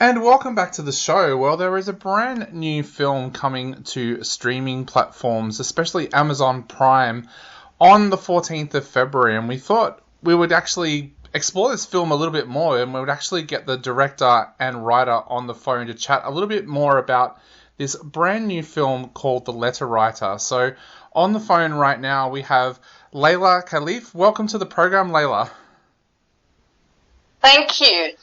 And welcome back to the show. Well, there is a brand new film coming to streaming platforms, especially Amazon Prime, on the 14th of February. And we thought we would actually explore this film a little bit more, and we would actually get the director and writer on the phone to chat a little bit more about this brand new film called The Letter Writer. So on the phone right now, we have Layla Kayliff. Welcome to the program, Layla. Thank you.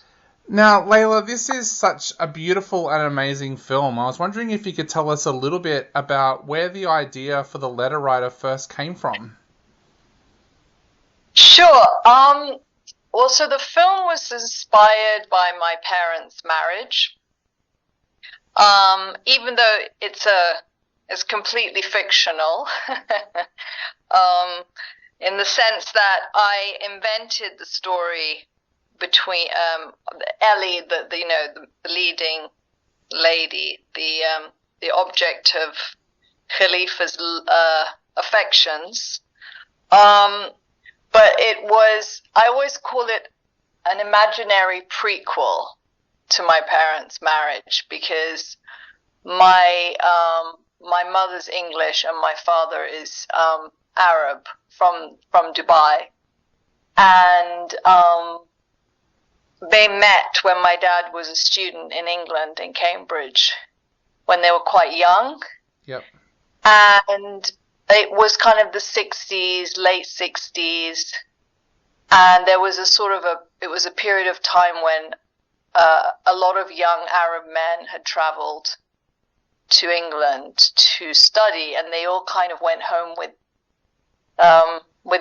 Now, Layla, this is such a beautiful and amazing film. I was wondering if you could tell us a little bit about where the idea for The Letter Writer first came from. Sure. Well, so the film was inspired by my parents' marriage. Even though it's completely fictional, in the sense that I invented the story between Ellie, the leading lady, the object of Khalifa's affections. But I always call it an imaginary prequel to my parents' marriage, because my mother's English and my father is Arab from Dubai, and they met when my dad was a student in England, in Cambridge, when they were quite young. Yep. And it was kind of the 60s, late 60s. And there was it was a period of time when a lot of young Arab men had traveled to England to study, and they all kind of went home with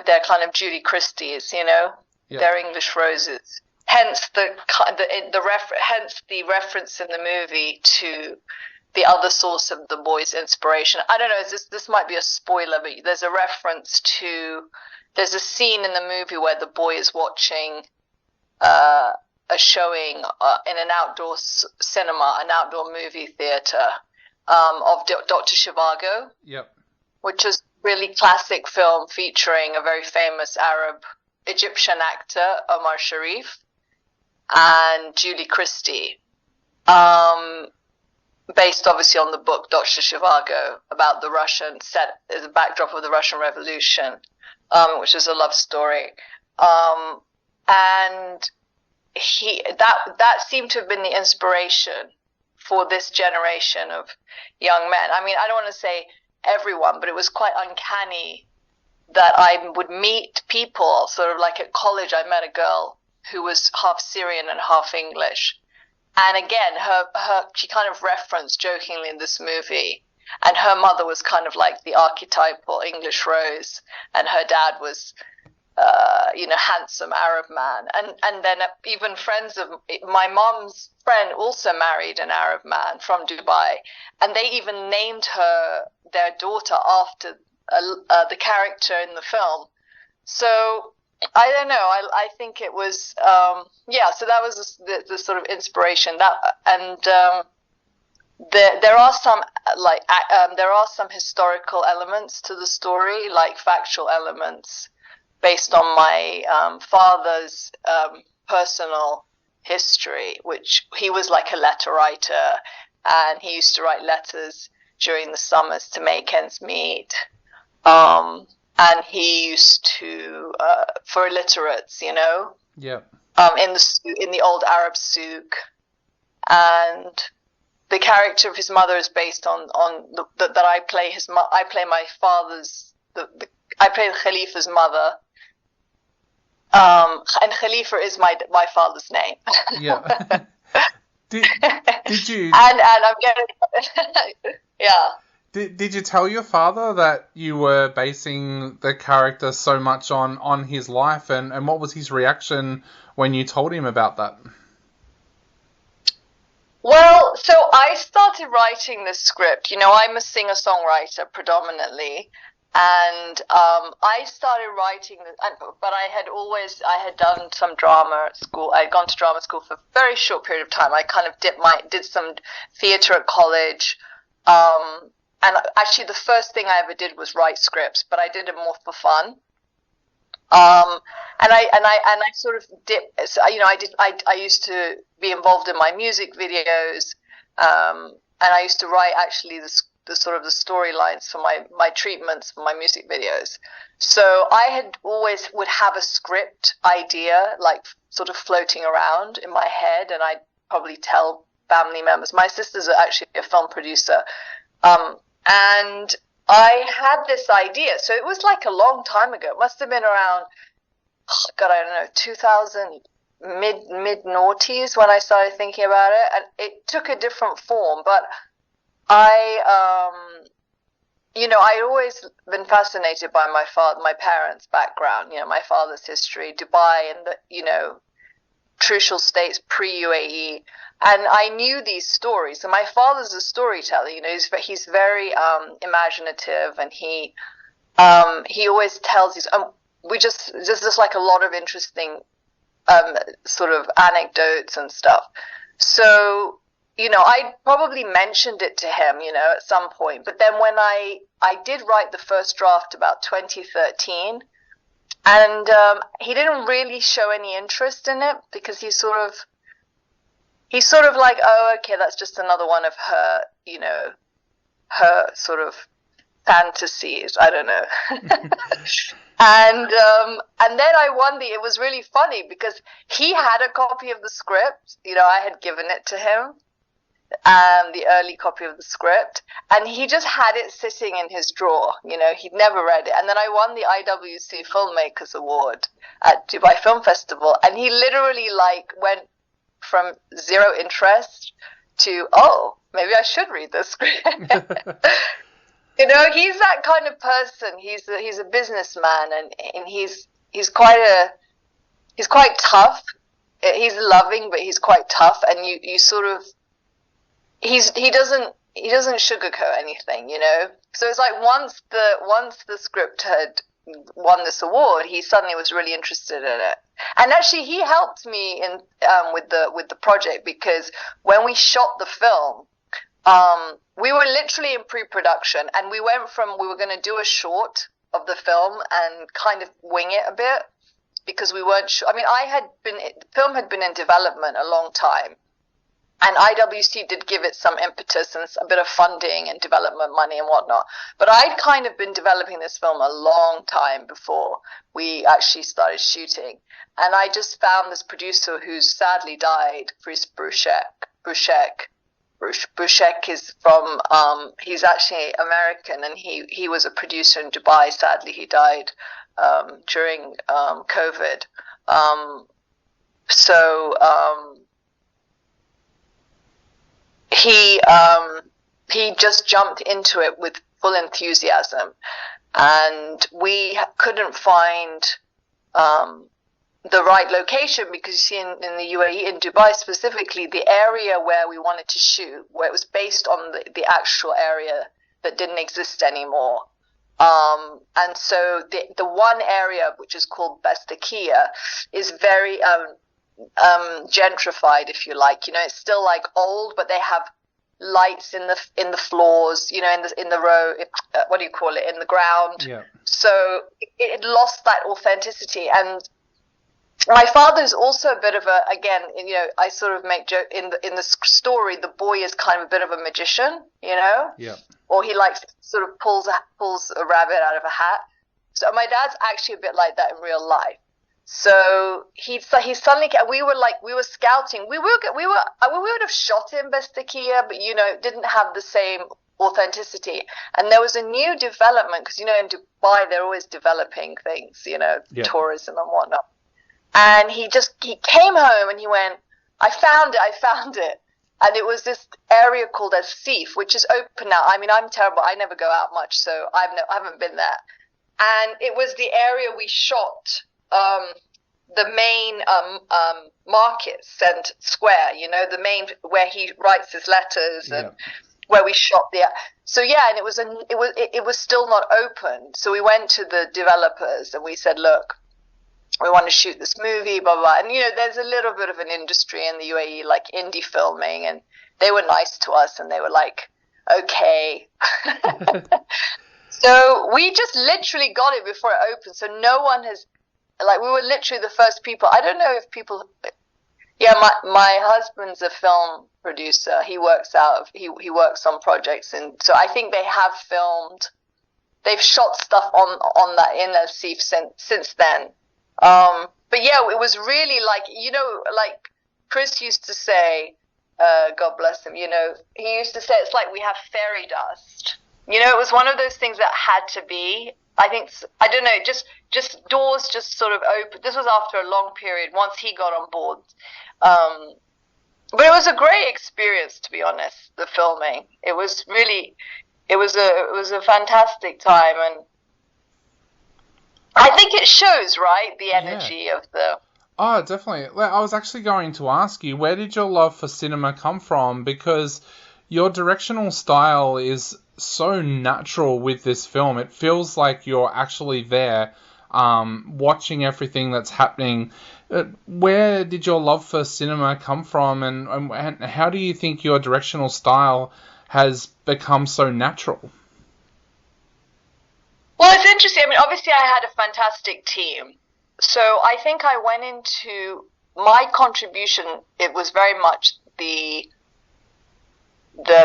their kind of Julie Christies, Yep. their English roses. Hence the reference in the movie to the other source of the boy's inspiration. I don't know, this might be a spoiler, but there's a scene in the movie where the boy is watching a showing in an outdoor cinema, an outdoor movie theater, of Dr. Zhivago. Yep. Which is a really classic film featuring a very famous Arab Egyptian actor, Omar Sharif, and Julie Christie, based obviously on the book Dr. Zhivago, about the Russian, set as a backdrop of the Russian Revolution, which is a love story. And that seemed to have been the inspiration for this generation of young men. I mean, I don't want to say everyone, but it was quite uncanny that I would meet people, sort of like at college. I met a girl who was half Syrian and half English. And again, she kind of referenced jokingly in this movie, and her mother was kind of like the archetypal English rose, and her dad was, handsome Arab man. And then even friends of my mom's friend also married an Arab man from Dubai, and they even named their daughter after the character in the film. So I don't know. I think it was, so that was the sort of inspiration there are some historical elements to the story, like factual elements based on my father's personal history, which he was like a letter writer, and he used to write letters during the summers to make ends meet. And he used to, for illiterates, Yeah. in the old Arab souk, and the character of his mother is based on that I play I play my father's, I play Khalifa's mother, and Khalifa is my father's name. Yeah. Did you? And I'm getting, yeah. Did you tell your father that you were basing the character so much on his life, and what was his reaction when you told him about that? Well, so I started writing this script. I'm a singer-songwriter predominantly, and I started writing, but I had done some drama at school. I'd gone to drama school for a very short period of time. I kind of did some theatre at college, and actually the first thing I ever did was write scripts, but I did it more for fun. And I sort of did, you know, I used to be involved in my music videos, and I used to write actually the sort of the storylines for my treatments for my music videos. So I had always would have a script idea, like sort of floating around in my head, and I'd probably tell family members. My sister's actually a film producer, and I had this idea. So it was like a long time ago. It must have been around, oh God, I don't know, 2000, mid noughties when I started thinking about it, and it took a different form. But you know, I'd always been fascinated by my parents' background. You know, my father's history, Dubai, and the, you know, crucial states pre-UAE, and I knew these stories. And my father's a storyteller. You know, he's very imaginative, and he always tells these. There's just like a lot of interesting sort of anecdotes and stuff. So, you know, I probably mentioned it to him, you know, at some point. But then when I did write the first draft about 2013, and he didn't really show any interest in it, because he's sort of like, oh, okay, that's just another one of her, you know, her sort of fantasies. I don't know. And then it was really funny, because he had a copy of the script. You know, I had given it to him, the early copy of the script, and he just had it sitting in his drawer. You know, he'd never read it. And then I won the IWC Filmmakers Award at Dubai Film Festival, and he literally like went from zero interest to, oh, maybe I should read this script. You know, he's that kind of person. He's a businessman, and he's quite tough. He's loving, but he's quite tough, and you sort of he doesn't sugarcoat anything, you know. So it's like once the script had won this award, he suddenly was really interested in it. And actually, he helped me in with the project, because when we shot the film, we were literally in pre-production, and we were going to do a short of the film and kind of wing it a bit, because we weren't sure. I mean, the film had been in development a long time, and IWC did give it some impetus and a bit of funding and development money and whatnot. But I'd kind of been developing this film a long time before we actually started shooting. And I just found this producer who's sadly died, Chris Bruchek. Bruchek is from, he's actually American, and he was a producer in Dubai. Sadly, he died during COVID. He just jumped into it with full enthusiasm, and we couldn't find the right location, because you see in the UAE, in Dubai specifically, the area where we wanted to shoot, where it was based on the actual area that didn't exist anymore. And so the one area, which is called Bestakia, is very gentrified, if you like. You know, it's still like old, but they have lights in the floors, you know, in the row, what do you call it, in the ground. Yeah. So it lost that authenticity. And my father's also a bit of a, again, you know, I sort of make joke in the story, the boy is kind of a bit of a magician, you know. Yeah. Or he likes sort of pulls a rabbit out of a hat. So my dad's actually a bit like that in real life. So he suddenly, we were scouting. We would have shot in Bestakia, but, you know, it didn't have the same authenticity. And there was a new development, because, you know, in Dubai, they're always developing things, you know, yeah, tourism and whatnot. And he came home and he went, I found it. And it was this area called Asif, which is open now. I mean, I'm terrible. I never go out much, so I haven't been there. And it was the area we shot the main market square, you know, the main where he writes his letters, and where we shot so yeah, and it was still not open. So we went to the developers and we said, look, we want to shoot this movie, blah, blah. And, you know, there's a little bit of an industry in the UAE, like indie filming, and they were nice to us, and they were like, okay. So we just literally got it before it opened. So no one has like we were literally the first people. I don't know if people. Yeah, my husband's a film producer. He works on projects, and so I think they have filmed. They've shot stuff on that in Al-Sif since then. But yeah, it was really like, like Chris used to say, God bless him, he used to say it's like we have fairy dust. It was one of those things that had to be. I think, I don't know, just doors just sort of open. This was after a long period once he got on board. But it was a great experience, to be honest, the filming. It was a fantastic time, and I think it shows, right, the energy of the... Oh, definitely. I was actually going to ask you, where did your love for cinema come from? Because your directional style is so natural with this film. It feels like you're actually there, watching everything that's happening. Where did your love for cinema come from, and how do you think your directional style has become so natural? Well, it's interesting. I mean, obviously I had a fantastic team. So I think I went into my contribution, it was very much the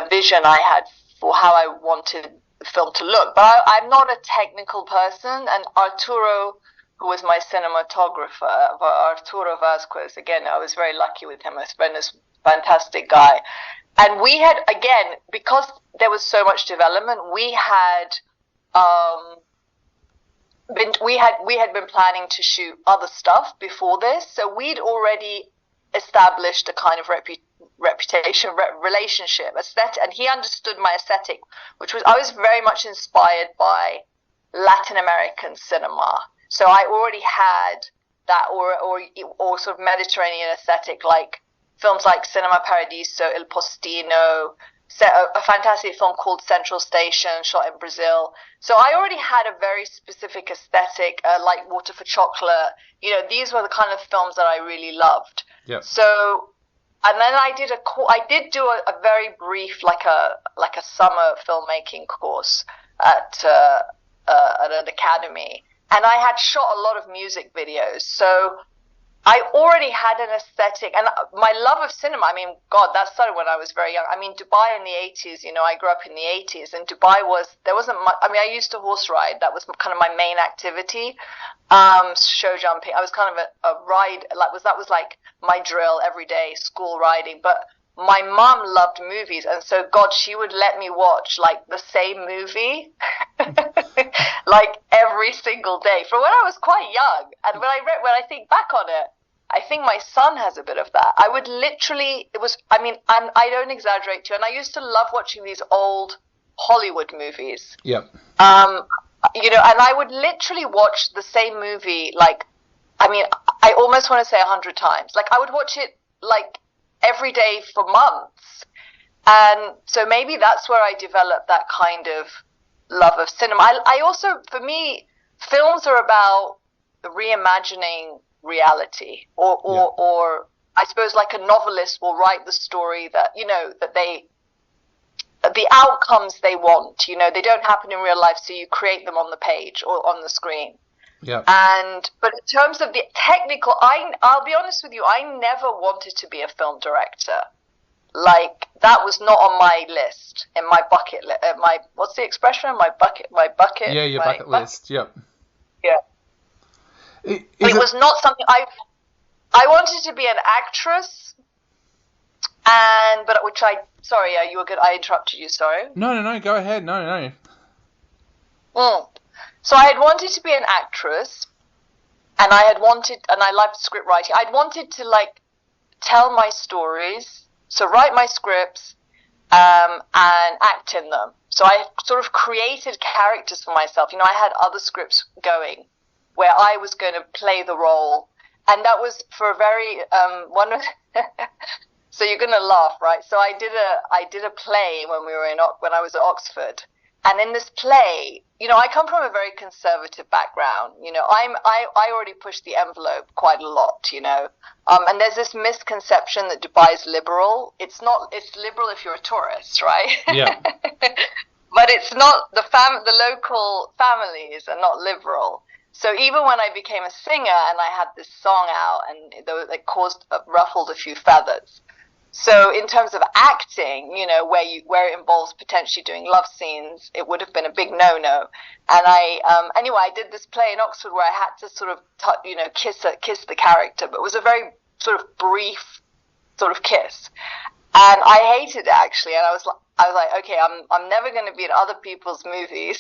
vision I had for how I wanted the film to look. But I'm not a technical person, and Arturo, who was my cinematographer, Arturo Vasquez, again, I was very lucky with him. He's been this fantastic guy. And we had, again, because there was so much development, we had been planning to shoot other stuff before this, so we'd already established a kind of relationship, aesthetic, and he understood my aesthetic, which was, I was very much inspired by Latin American cinema, so I already had that, or sort of Mediterranean aesthetic, like films like Cinema Paradiso, Il Postino, a fantastic film called Central Station, shot in Brazil. So I already had a very specific aesthetic, like Water for Chocolate. These were the kind of films that I really loved. Yep. So, and then I did do a very brief, like a summer filmmaking course at an academy, and I had shot a lot of music videos. So I already had an aesthetic, and my love of cinema, I mean, God, that started when I was very young. I mean, Dubai in the 80s, I grew up in the 80s, and Dubai there wasn't much, I mean, I used to horse ride. That was kind of my main activity. Show jumping. I was kind of a ride, that was like my drill every day, school riding. But my mom loved movies, and so, God, she would let me watch, like, the same movie, like, every single day, from when I was quite young. And when I think back on it, I think my son has a bit of that. I would literally, I don't exaggerate to you, and I used to love watching these old Hollywood movies. Yep. And I would literally watch the same movie, like, I almost want to say 100 times. Like, I would watch it, like, every day for months. And so maybe that's where I developed that kind of love of cinema. I also, for me, films are about reimagining reality, or I suppose like a novelist will write the story that, that the outcomes they want, they don't happen in real life, so you create them on the page or on the screen. Yeah. But in terms of the technical, I'll be honest with you, I never wanted to be a film director. Like, that was not on my list, in my bucket list, what's the expression? My bucket. Yeah, your bucket list, yep. Yeah. It was not something, I wanted to be an actress, sorry, you were good, I interrupted you, sorry. No, go ahead, no. So I had wanted to be an actress, and I loved script writing. I'd wanted to, like, tell my stories, so write my scripts, and act in them. So I sort of created characters for myself. I had other scripts going where I was going to play the role, and that was for a very so you're going to laugh, right? So I did a play when I was at Oxford. And in this play, I come from a very conservative background. I already pushed the envelope quite a lot, and there's this misconception that Dubai is liberal. It's not. It's liberal if you're a tourist, right? Yeah. But it's not. The local families are not liberal. So even when I became a singer and I had this song out, and it ruffled a few feathers. So in terms of acting, you know, where it involves potentially doing love scenes, it would have been a big no-no. And anyway, I did this play in Oxford where I had to sort of, kiss the character, but it was a very sort of brief sort of kiss. And I hated it, actually. And I was like, okay, I'm never going to be in other people's movies.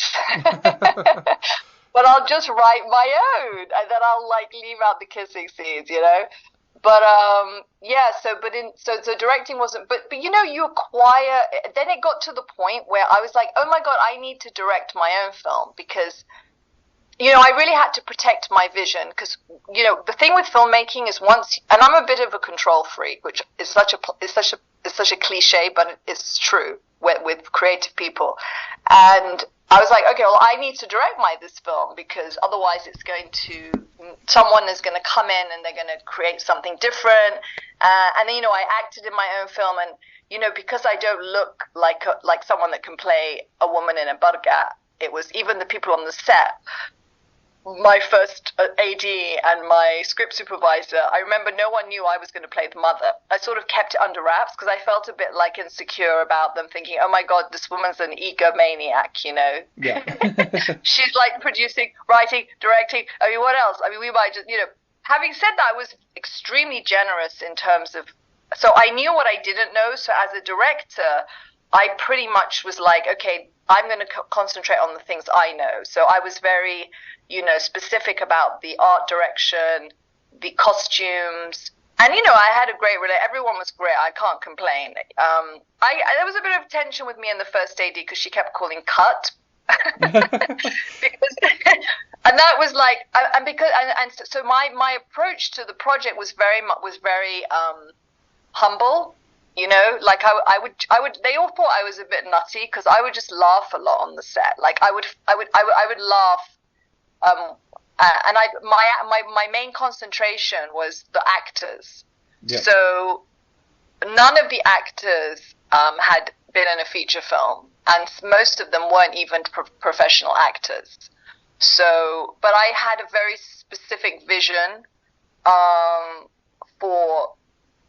But I'll just write my own, and then I'll like leave out the kissing scenes, you know. But so directing wasn't, but you know, you acquire. Then it got to the point where I was like, oh my God, I need to direct my own film, because, you know, I really had to protect my vision, because, you know, the thing with filmmaking is and I'm a bit of a control freak, which is such a cliche, but it's true with creative people. And I was like, okay, well, I need to direct this film, because otherwise someone is going to come in and they're going to create something different. And then, you know, I acted in my own film, and, you know, because I don't look like someone that can play a woman in a burqa, it was even the people on the set. My first AD and my script supervisor, I remember no one knew I was going to play the mother. I sort of kept it under wraps because I felt a bit like insecure about them, thinking, oh my God, this woman's an egomaniac, you know. Yeah. She's like producing, writing, directing. I mean, what else? I mean, we might just, you know, having said that, I was extremely generous in terms of, so I knew what I didn't know. So as a director, I pretty much was like, okay, I'm going to concentrate on the things I know. So I was very, you know, specific about the art direction, the costumes, and, you know, I had a great relationship. Everyone was great. I can't complain. There was a bit of tension with me in the first AD because she kept calling cut. because, and that was like, so my approach to the project was very humble. You know, like I would. They all thought I was a bit nutty because I would just laugh a lot on the set. Like I would laugh. And my main concentration was the actors. Yep. So none of the actors had been in a feature film, and most of them weren't even professional actors. So, but I had a very specific vision for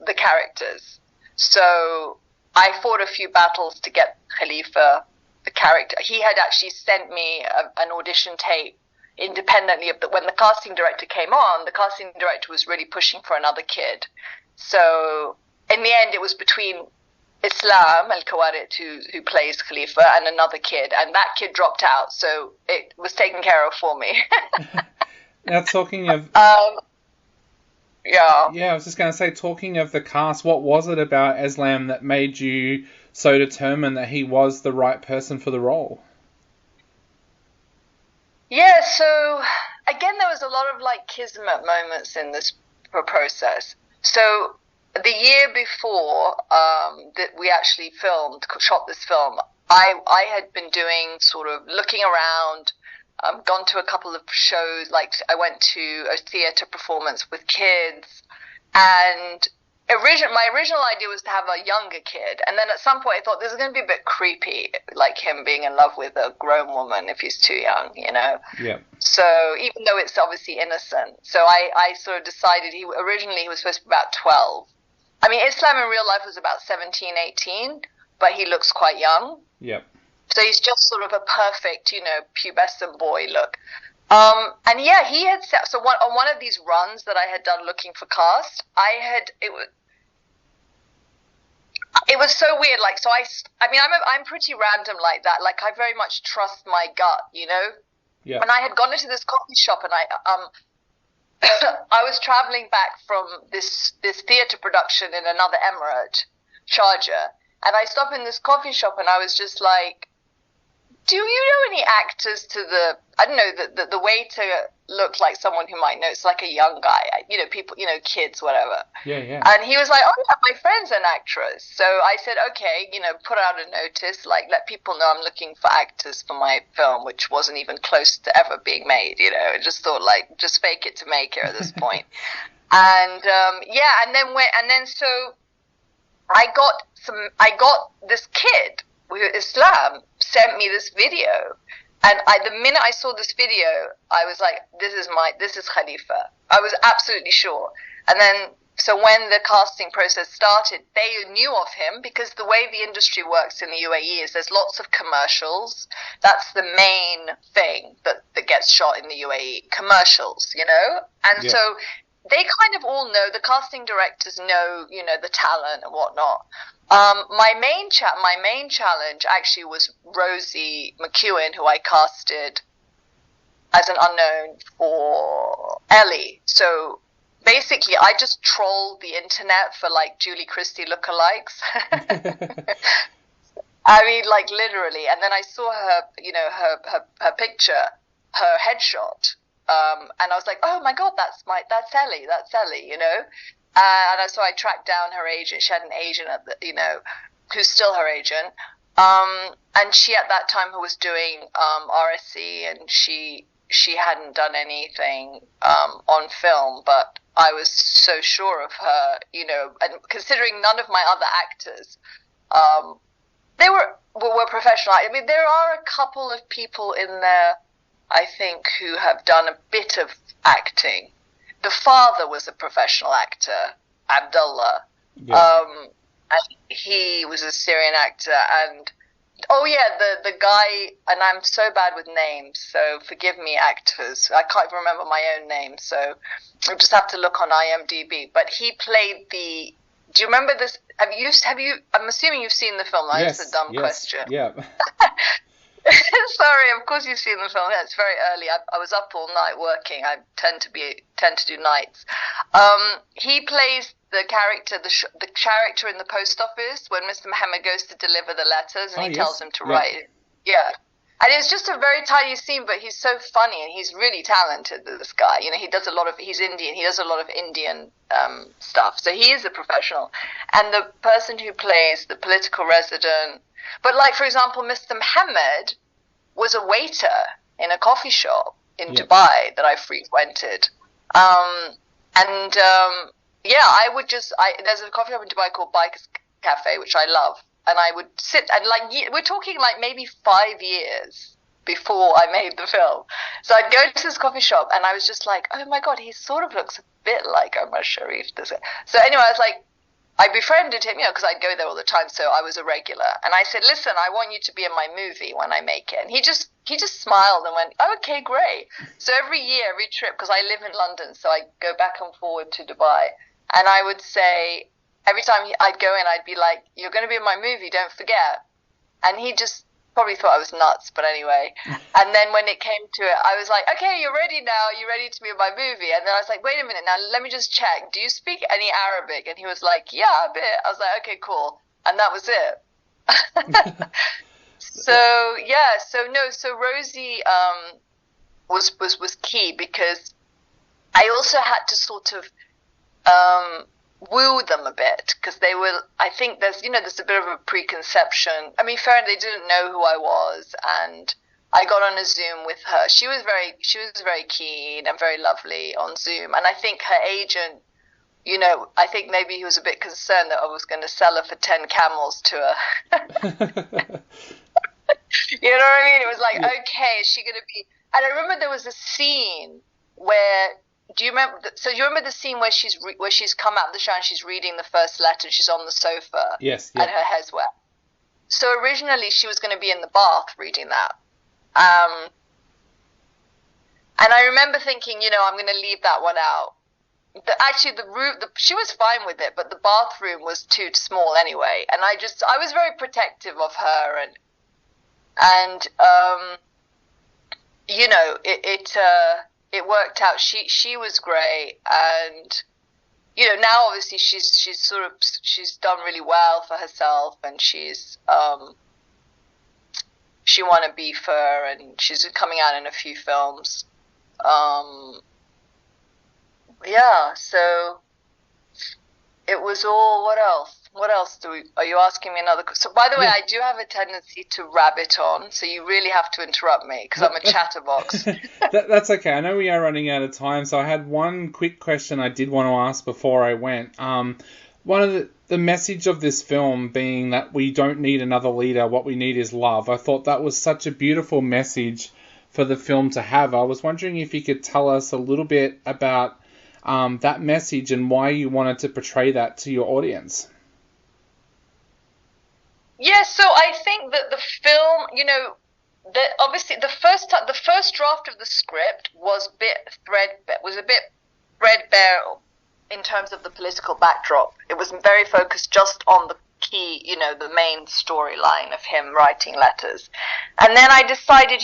the characters. So I fought a few battles to get Khalifa, the character. He had actually sent me an audition tape independently of when the casting director came on. The casting director was really pushing for another kid. So in the end, it was between Islam Al-Kawarit, who plays Khalifa, and another kid, and that kid dropped out. So it was taken care of for me. Now, talking of... Yeah, I was just going to say, talking of the cast, what was it about Islam that made you so determined that he was the right person for the role? Yeah, so again, there was a lot of like kismet moments in this process. So the year before that we actually shot this film, I had been doing sort of looking around. Gone to a couple of shows, like I went to a theatre performance with kids, and my original idea was to have a younger kid, and then at some point I thought this is going to be a bit creepy, like him being in love with a grown woman if he's too young, you know? Yeah. So even though it's obviously innocent, so I sort of decided he was supposed to be about 12. I mean, Islam in real life was about 17, 18, but he looks quite young. Yep. So he's just sort of a perfect, you know, pubescent boy look. And yeah, he had set, so on one of these runs that I had done looking for cast, it was so weird. Like, so I mean, I'm pretty random like that. Like, I very much trust my gut, you know? Yeah. And I had gone into this coffee shop, and I was traveling back from this theatre production in another emirate, Sharjah, and I stopped in this coffee shop, and I was just like, do you know any actors I don't know, the waiter looked like someone who might know. It's like a young guy, you know, people, you know, kids, whatever. Yeah, yeah. And he was like, oh yeah, my friend's an actress. So I said, okay, you know, put out a notice, like let people know I'm looking for actors for my film, which wasn't even close to ever being made, you know. I just thought like, just fake it to make it at this point. And so I got this kid, Islam, sent me this video, And the minute I saw this video, I was like, this is Khalifa. I was absolutely sure. And then, so when the casting process started, they knew of him because the way the industry works in the UAE is there's lots of commercials. That's the main thing that gets shot in the UAE, commercials, you know? And so they kind of all know, the casting directors know, you know, the talent and whatnot. My main challenge actually was Rosie McEwen, who I casted as an unknown for Ellie. So basically, I just trolled the internet for like Julie Christie lookalikes. I mean, like literally. And then I saw her, you know, her picture, her headshot, and I was like, oh my god, that's Ellie, you know. And so I tracked down her agent. She had an agent who's still her agent. And she at that time was doing RSC, and she hadn't done anything on film, but I was so sure of her, you know, and considering none of my other actors, they were professional. I mean, there are a couple of people in there, I think, who have done a bit of acting. The father was a professional actor, Abdullah. Yes. And he was a Syrian actor, and the guy, and I'm so bad with names, so forgive me, actors. I can't even remember my own name, so I'll just have to look on IMDb. But he played the. Do you remember this? Have you? I'm assuming you've seen the film. That's a dumb question. Yeah. Sorry, of course you've seen the film. Yeah, it's very early. I was up all night working. I tend to do nights. He plays the character in the post office when Mr. Mohammed goes to deliver the letters, and he tells him to write it. Yeah. And it's just a very tiny scene, but he's so funny and he's really talented, this guy. You know, he's Indian. He does a lot of Indian stuff. So he is a professional. And the person who plays the political resident, but like, for example, Mr. Mohammed was a waiter in a coffee shop in Dubai that I frequented. There's a coffee shop in Dubai called Bikers Cafe, which I love. And I would sit, and like, we're talking like maybe 5 years before I made the film. So I'd go to this coffee shop and I was just like, oh my God, he sort of looks a bit like Omar Sharif. So anyway, I was like, I befriended him, you know, because I'd go there all the time, so I was a regular. And I said, listen, I want you to be in my movie when I make it. And he just smiled and went, oh, okay, great. So every year, every trip, because I live in London, so I go back and forward to Dubai. And I would say, every time I'd go in, I'd be like, you're going to be in my movie, don't forget. And he just probably thought I was nuts, but anyway. And then when it came to it, I was like, okay, you're ready now. You're ready to be in my movie. And then I was like, wait a minute, now let me just check. Do you speak any Arabic? And he was like, yeah, a bit. I was like, okay, cool. And that was it. So Rosie was key, because I also had to sort of woo them a bit, because they were, I think there's a bit of a preconception. I mean, fair enough, they didn't know who I was, and I got on a Zoom with her. She was very keen and very lovely on Zoom, and I think her agent, you know, I think maybe he was a bit concerned that I was going to sell her for 10 camels to her. You know what I mean? It was like, okay, is she going to be... And I remember there was a scene where... Do you remember? So you remember the scene where she's come out of the shower and she's reading the first letter. She's on the sofa. Yes. And her hair's wet. So originally she was going to be in the bath reading that. And I remember thinking, you know, I'm going to leave that one out. She was fine with it, but the bathroom was too small anyway. And I was very protective of her, and you know, it worked out. She was great, and you know, now obviously she's done really well for herself, and she won a BFTA, and she's coming out in a few films. So it was all. What else? Are you asking me another? So, by the way, I do have a tendency to rabbit on, so you really have to interrupt me because I'm a chatterbox. That's okay. I know we are running out of time, so I had one quick question I did want to ask before I went. One of the message of this film being that we don't need another leader, what we need is love. I thought that was such a beautiful message for the film to have. I was wondering if you could tell us a little bit about that message and why you wanted to portray that to your audience. Yeah, so I think that the film, that obviously the first draft of the script was a bit threadbare in terms of the political backdrop. It was very focused just on the key, the main storyline of him writing letters. And then I decided,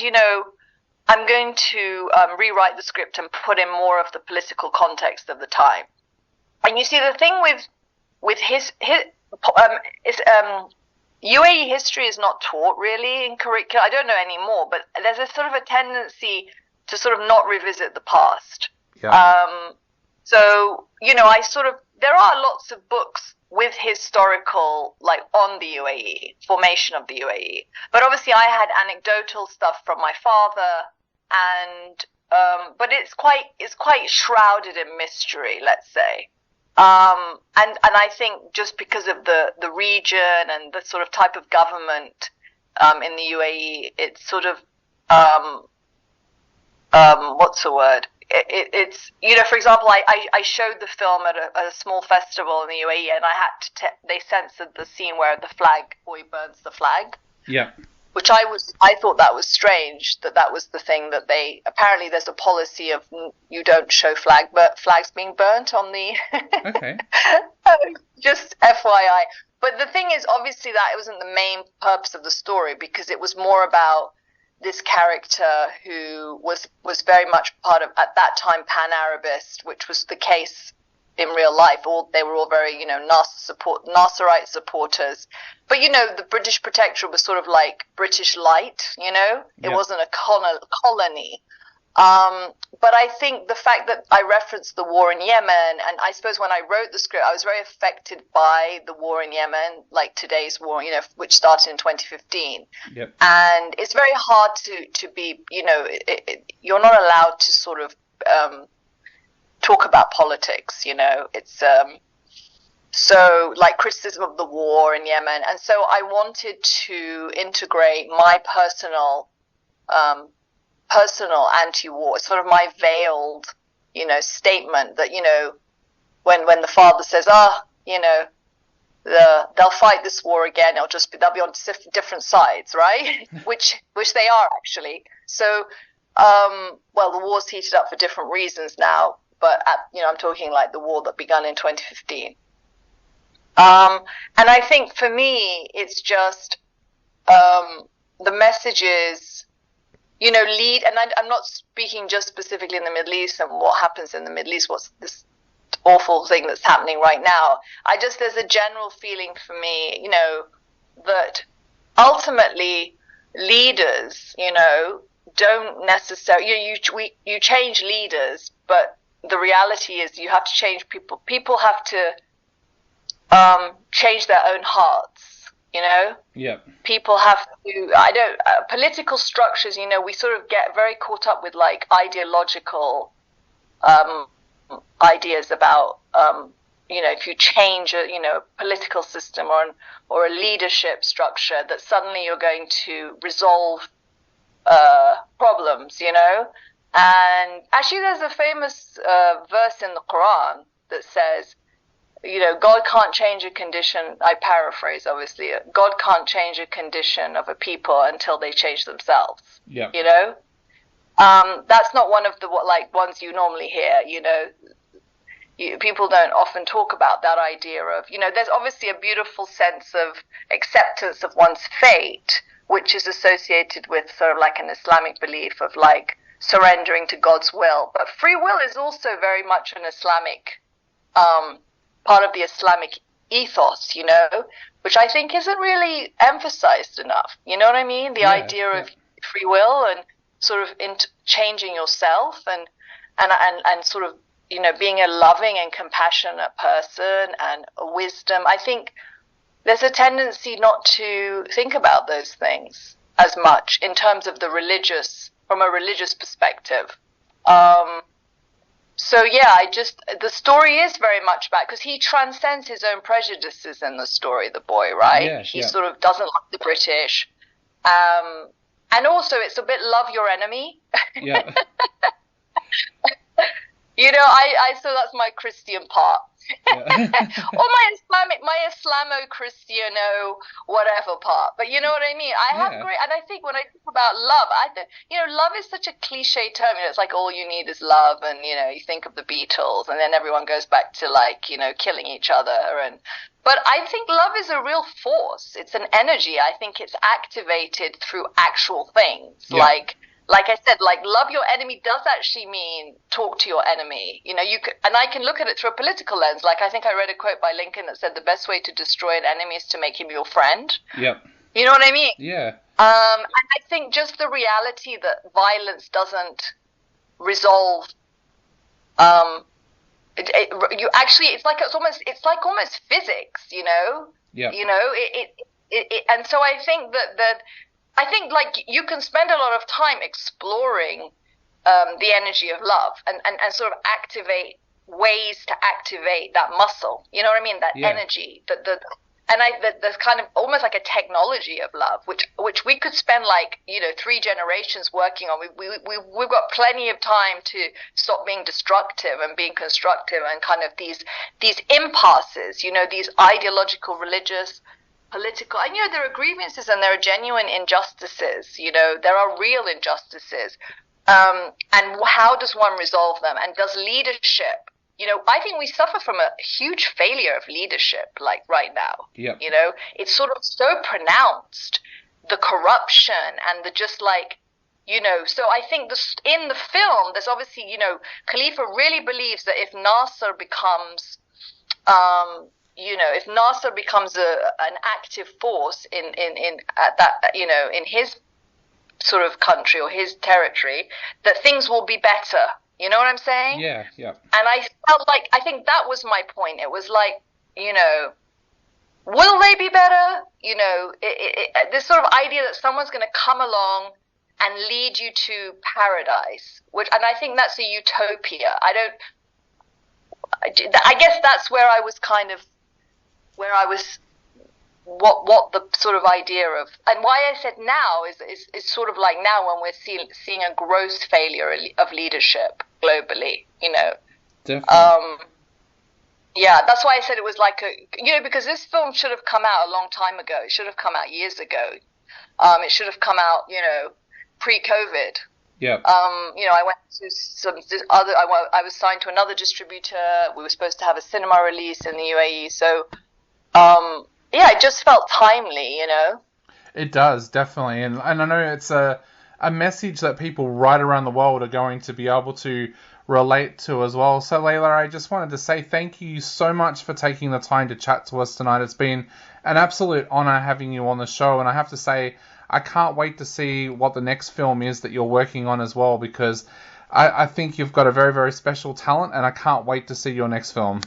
I'm going to rewrite the script and put in more of the political context of the time. And you see, the thing with his UAE history is not taught really in curricula. I don't know anymore, but there's a sort of a tendency to sort of not revisit the past. Yeah. So, there are lots of books with historical, on the UAE, formation of the UAE. But obviously I had anecdotal stuff from my father, and, but it's quite shrouded in mystery, let's say. And I think just because of the region and the sort of type of government, in the UAE, it's sort of, what's the word? It's, for example, I showed the film at a small festival in the UAE, and I had to, they censored the scene where the boy burns the flag. Yeah. Which I thought that was strange, that was the thing that apparently there's a policy of you don't show flags being burnt on the, Okay. Just FYI. But the thing is, obviously that wasn't the main purpose of the story, because it was more about this character who was very much part of, at that time, Pan-Arabist, which was the case in real life. They were all very, Nasserite supporters. But, the British protectorate was sort of like British light, It wasn't a colony. But I think the fact that I referenced the war in Yemen, and I suppose when I wrote the script, I was very affected by the war in Yemen, like today's war, which started in 2015. Yep. And it's very hard to be, you're not allowed to sort of talk about politics, It's so like criticism of the war in Yemen. And so I wanted to integrate my personal anti-war, sort of my veiled, statement that, when the father says, they'll fight this war again, they'll be on different sides, right? which they are actually. So, the war's heated up for different reasons now, but I'm talking like the war that began in 2015. And I think for me, it's just, the message is, lead, and I'm not speaking just specifically in the Middle East and what happens in the Middle East, what's this awful thing that's happening right now. There's a general feeling for me, that ultimately leaders, don't necessarily, you change leaders, but the reality is you have to change people. People have to change their own hearts. Yeah. People have to, political structures, we sort of get very caught up with like ideological ideas about, if you change a political system or a leadership structure, that suddenly you're going to resolve problems, And actually there's a famous verse in the Quran that says, God can't change a condition, I paraphrase obviously, God can't change a condition of a people until they change themselves. Yeah. That's not one of the ones you normally hear, people don't often talk about that idea of, there's obviously a beautiful sense of acceptance of one's fate, which is associated with sort of like an Islamic belief of like surrendering to God's will. But free will is also very much an Islamic, part of the Islamic ethos, which I think isn't really emphasized enough. You know what I mean? The idea of free will and sort of changing yourself and sort of, being a loving and compassionate person and a wisdom. I think there's a tendency not to think about those things as much in terms of from a religious perspective. So yeah, the story is very much about, because he transcends his own prejudices in the story, the boy, right? Yeah, he yeah. sort of doesn't like the British. And also it's a bit love your enemy. Yeah. So that's my Christian part. Yeah. Or my Islamo-Cristiano whatever part. But you know what I mean? And I think when I think about love, love is such a cliche term. It's like all you need is love, and you think of the Beatles, and then everyone goes back to killing each other. But I think love is a real force. It's an energy. I think it's activated through actual things. Yeah. Like I said, love your enemy does actually mean talk to your enemy. And I can look at it through a political lens. Like, I think I read a quote by Lincoln that said the best way to destroy an enemy is to make him your friend. Yep. You know what I mean? Yeah. And I think just the reality that violence doesn't resolve. It's like almost physics. Yeah. And so I think that you can spend a lot of time exploring the energy of love and sort of activate ways to activate that muscle. You know what I mean? That energy. There's kind of almost like a technology of love, which we could spend 3 generations working on. We've got plenty of time to stop being destructive and being constructive, and kind of these impasses. These ideological, religious, political, and there are grievances and there are genuine injustices. There are real injustices, and how does one resolve them? And does leadership? I think we suffer from a huge failure of leadership, right now. Yep. It's sort of so pronounced, the corruption and the just So I think in the film, there's obviously Khalifa really believes that if Nasser becomes if Nasser becomes an active force in his sort of country or his territory, that things will be better. You know what I'm saying? Yeah, yeah. And I think that was my point. It was will they be better? This sort of idea that someone's going to come along and lead you to paradise, and I think that's a utopia. I guess that's where I was what the sort of idea of, and why I said now is sort of like now when we're seeing a gross failure of leadership globally, Definitely. Yeah, that's why I said it was because this film should have come out a long time ago. It should have come out years ago. It should have come out, pre-COVID. Yeah. I went to I was signed to another distributor. We were supposed to have a cinema release in the UAE. So, it just felt timely, It does, definitely. And I know it's a message that people right around the world are going to be able to relate to as well. So, Layla, I just wanted to say thank you so much for taking the time to chat to us tonight. It's been an absolute honor having you on the show. And I have to say, I can't wait to see what the next film is that you're working on as well, because I think you've got a very, very special talent, and I can't wait to see your next film.